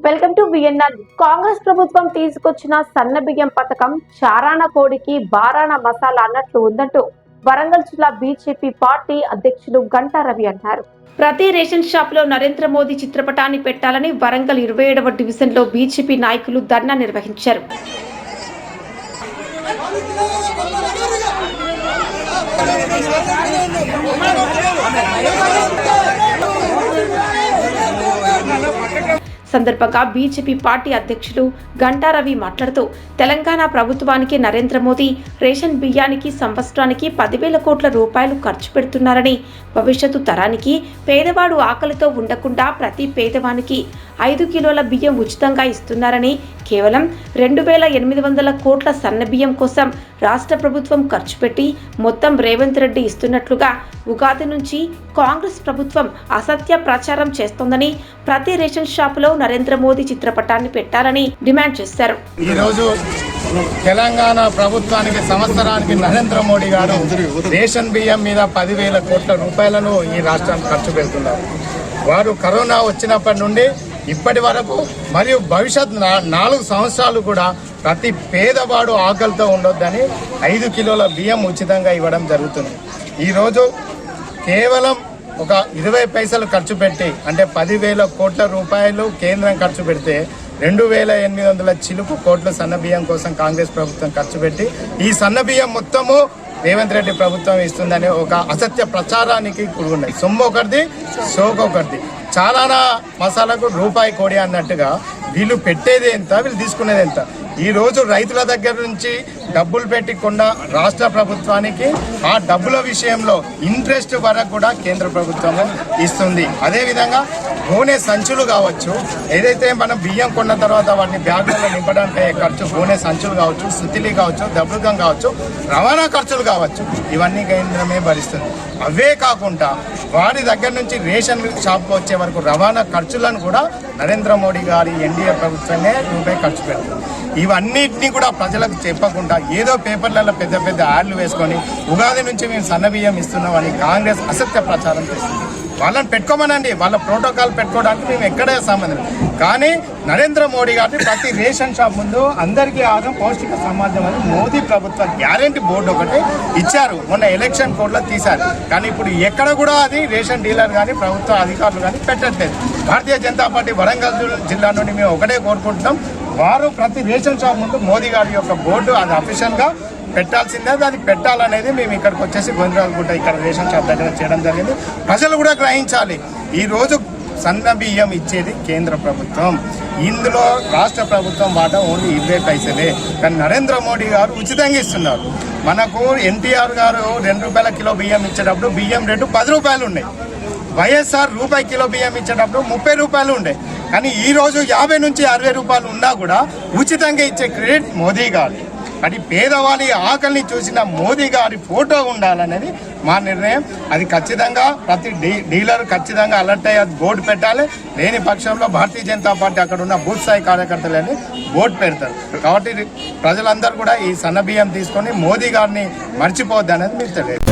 Welcome to VNR. Congress ప్రభుత్వం తీసుకొచ్చిన సన్న బియ్యం పథకం చారాణ కోడికి బారాణ మసాలా అన్నట్లు ఉందంటూ వరంగల్ జిల్లా బీజేపీ పార్టీ అధ్యక్షులు గంటా రవి అన్నారు. ప్రతి రేషన్ షాప్ లో నరేంద్ర మోదీ చిత్రపటాన్ని పెట్టాలని వరంగల్ 27వ డివిజన్ లో బీజేపీ నాయకులు ధర్నా నిర్వహించారు. సందర్భంగా బీజేపీ పార్టీ అధ్యక్షులు గంటా రవి మాట్లాడుతూ తెలంగాణ ప్రభుత్వానికి నరేంద్ర మోదీ రేషన్ బియ్యానికి సంవత్సరానికి 10,000 కోట్ల రూపాయలు ఖర్చు పెడుతున్నారని, భవిష్యత్తు తరానికి పేదవాడు ఆకలితో ఉండకుండా ప్రతి పేదవానికి 5 కిలోల బియ్యం ఉచితంగా ఇస్తున్నారని, కేవలం 2,800 కోట్ల సన్న బియ్యం కోసం రాష్ట్ర ప్రభుత్వం ఖర్చు పెట్టి మొత్తం రేవంత్ రెడ్డి ఇస్తున్నట్లుగా ఉగాది నుంచి కాంగ్రెస్ ప్రభుత్వం అసత్య ప్రచారం చేస్తోందని, ప్రతి రేషన్ షాపులో నరేంద్ర మోదీ చిత్రపటాన్ని పెట్టాలని డిమాండ్ చేశారు. ఈరోజు తెలంగాణ ప్రభుత్వానికి సంవత్సరానికి నరేంద్ర మోడీ గారు రేషన్ బియ్యం మీద 10,000 కోట్ల రూపాయలను ఈ రాష్ట్రానికి ఖర్చు పెడుతున్నారు. వారు కరోనా వచ్చినప్పటి నుండి ఇప్పటి వరకు మరియు భవిష్యత్ 4 సంవత్సరాలు కూడా ప్రతి పేదవాడు ఆకలితో ఉండొద్దని 5 కిలోల బియ్యం ఉచితంగా ఇవ్వడం జరుగుతుంది. ఈరోజు కేవలం ఒక 20 పైసలు ఖర్చు పెట్టి, అంటే 10,000 కోట్ల రూపాయలు కేంద్రం ఖర్చు పెడితే 2,800 చిలుకు కోట్ల సన్న బియ్యం కోసం కాంగ్రెస్ ప్రభుత్వం ఖర్చు పెట్టి ఈ సన్న బియ్యం మొత్తము రేవంత్ రెడ్డి ప్రభుత్వం ఇస్తుందని ఒక అసత్య ప్రచారానికి కూడుకున్నాయి. సొమ్ము ఒకరిది, సోకు ఒకరిది. చాలానా మసాలాకు రూపాయి కోడి అన్నట్టుగా వీళ్ళు పెట్టేది ఎంత, వీళ్ళు తీసుకునేది ఎంత. ఈరోజు రైతుల దగ్గర నుంచి డబ్బులు పెట్టి కొన్న రాష్ట్ర ప్రభుత్వానికి ఆ డబ్బుల విషయంలో ఇంట్రెస్ట్ వరకు కూడా కేంద్ర ప్రభుత్వం ఇస్తుంది. అదేవిధంగా గోనె సంచులు కావచ్చు, ఏదైతే మనం బియ్యం కొన్న తర్వాత వాటిని బ్యాగులలో నింపడానికి ఖర్చు, గోనె సంచులు కావచ్చు, సుతిలి కావచ్చు, దబ్రుగం కావచ్చు, రవాణా ఖర్చులు కావచ్చు, ఇవన్నీ కేంద్రమే భరిస్తుంది. అవే కాకుండా వారి దగ్గర నుంచి రేషన్ షాప్కి వచ్చే వరకు రవాణా ఖర్చులను కూడా నరేంద్ర మోడీ గారి ఎన్డీఏ ప్రభుత్వమే రూపాయి ఖర్చు పెడుతుంది. ఇవన్నిటినీ కూడా ప్రజలకు చెప్పకుండా ఏదో పేపర్లలో పెద్ద పెద్ద యాడ్లు వేసుకొని ఉగాది నుంచి మేము సన్నబియ్యం ఇస్తున్నామని కాంగ్రెస్ అసత్య ప్రచారం చేస్తుంది. వాళ్ళని పెట్టుకోమనండి, వాళ్ళ ప్రోటోకాల్ పెట్టుకోవడానికి మేము ఎక్కడే సంబంధం. కానీ నరేంద్ర మోడీ గారిని ప్రతి రేషన్ షాప్ ముందు అందరికీ ఆహారం పౌష్టిక సమాజం అని మోదీ ప్రభుత్వ గ్యారెంటీ బోర్డు ఒకటి ఇచ్చారు. మొన్న ఎలక్షన్ కోడ్లో తీశారు. కానీ ఇప్పుడు ఎక్కడ కూడా అది రేషన్ డీలర్ కానీ ప్రభుత్వ అధికారులు కానీ పెట్టట్లేదు. భారతీయ జనతా పార్టీ వరంగల్ జిల్లా నుండి మేము ఒకటే కోరుకుంటున్నాం, వారు ప్రతి రేషన్ షాప్ ముందు మోదీ గారి యొక్క బోర్డు అది అఫీషియల్గా పెట్టాల్సిందే. అది పెట్టాలనేది మేము ఇక్కడికి వచ్చేసి గోవిందరాజుగుట్ట ఇక్కడ రేషన్ షాప్ దగ్గర చేయడం జరిగింది. ప్రజలు కూడా గ్రహించాలి, ఈరోజు సన్న బియ్యం ఇచ్చేది కేంద్ర ప్రభుత్వం, ఇందులో రాష్ట్ర ప్రభుత్వం వాటా ఓన్లీ 20 పైసలే. కానీ నరేంద్ర మోడీ గారు ఉచితంగా ఇస్తున్నారు. మనకు ఎన్టీఆర్ గారు 2 రూపాయల కిలో బియ్యం ఇచ్చేటప్పుడు బియ్యం రేటు 10 రూపాయలు ఉన్నాయి. వైఎస్ఆర్ రూపాయి కిలో బియ్యం ఇచ్చేటప్పుడు 30 రూపాయలు ఉండే. కానీ ఈరోజు 50 నుంచి 60 రూపాయలు ఉన్నా కూడా ఉచితంగా ఇచ్చే క్రెడిట్ మోదీ గారు. అది పేదవాడి ఆకలిని చూసిన మోదీ గారి ఫోటో ఉండాలనేది మా నిర్ణయం. అది ఖచ్చితంగా ప్రతి డీలర్ ఖచ్చితంగా అలర్ట్ అయ్యి బోర్డు పెట్టాలి. లేని పక్షంలో భారతీయ జనతా పార్టీ అక్కడ ఉన్న బూత్ స్థాయి కార్యకర్తలని బోర్డు పెడతారు. కాబట్టి ప్రజలందరూ కూడా ఈ సన్న బియ్యం తీసుకొని మోదీ గారిని మర్చిపోవద్దు అనేది మీకు తెలియదు.